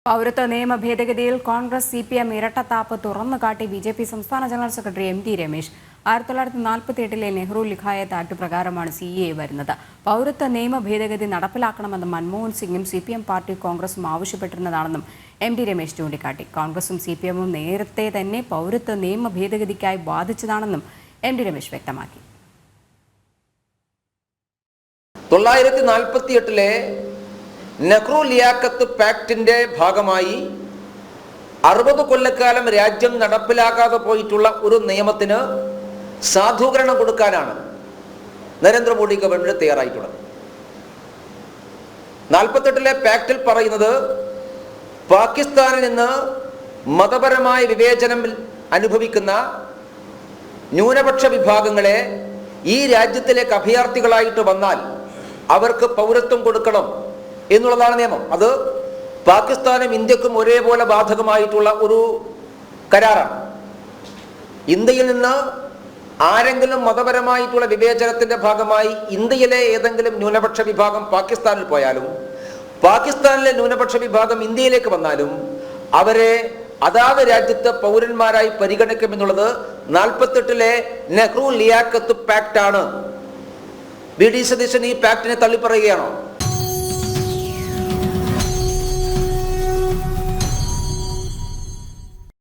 പൗരത്വ നിയമ ഭേദഗതിയിൽ കോൺഗ്രസ് CPM ഇരട്ടത്താപ്പ് തുറന്നുകാട്ടി BJP സംസ്ഥാന general secretary MT Ramesh 1948 Nehru Liaquat act പ്രകാരമാണ് CAA വരുന്നത്. പൗരത്വ നിയമ ഭേദഗതി നടപ്പിലാക്കണമെന്ന് മൻമോഹൻ സിംഗും CPM പാർട്ടി കോൺഗ്രസും ആവശ്യപ്പെട്ടിരുന്നതാണെന്നും MT രമേശ് ചൂണ്ടിക്കാട്ടി. കോൺഗ്രസും CPMഉം നേരത്തെ തന്നെ പൗരത്വ നിയമ ഭേദഗതിക്കായി വാദിച്ചതാണെന്നും MT രമേശ് വ്യക്തമാക്കി. 1948 നെഹ്റു ലിയാഖത്ത് പാക്ടിന്റെ ഭാഗമായി 60 കൊല്ലക്കാലം രാജ്യം നടപ്പിലാക്കാതെ പോയിട്ടുള്ള ഒരു നിയമത്തിന് സാധൂകരണം കൊടുക്കാനാണ് നരേന്ദ്രമോദി ഗവൺമെന്റ് തയ്യാറായിട്ടുള്ളത്. 48 പാക്ടിൽ പറയുന്നത് പാകിസ്ഥാനിൽ നിന്ന് മതപരമായ വിവേചനം അനുഭവിക്കുന്ന ന്യൂനപക്ഷ വിഭാഗങ്ങളെ ഈ രാജ്യത്തിലേക്ക് അഭയാർത്ഥികളായിട്ട് വന്നാൽ അവർക്ക് പൗരത്വം കൊടുക്കണം എന്നുള്ളതാണ് നിയമം. അത് പാകിസ്ഥാനും ഇന്ത്യക്കും ഒരേപോലെ ബാധകമായിട്ടുള്ള ഒരു കരാറാണ്. ഇന്ത്യയിൽ നിന്ന് ആരെങ്കിലും മതപരമായിട്ടുള്ള വിവേചനത്തിന്റെ ഭാഗമായി ഇന്ത്യയിലെ ഏതെങ്കിലും ന്യൂനപക്ഷ വിഭാഗം പാകിസ്ഥാനിൽ പോയാലും പാകിസ്ഥാനിലെ ന്യൂനപക്ഷ വിഭാഗം ഇന്ത്യയിലേക്ക് വന്നാലും അവരെ അതാത് രാജ്യത്തെ പൗരന്മാരായി പരിഗണിക്കുമെന്നുള്ളത് 48 നെഹ്റു ലിയാഖത്ത് പാക്ട് ആണ്. BD സതീശൻ ഈ പാക്ടിനെ തള്ളിപ്പറയുകയാണോ?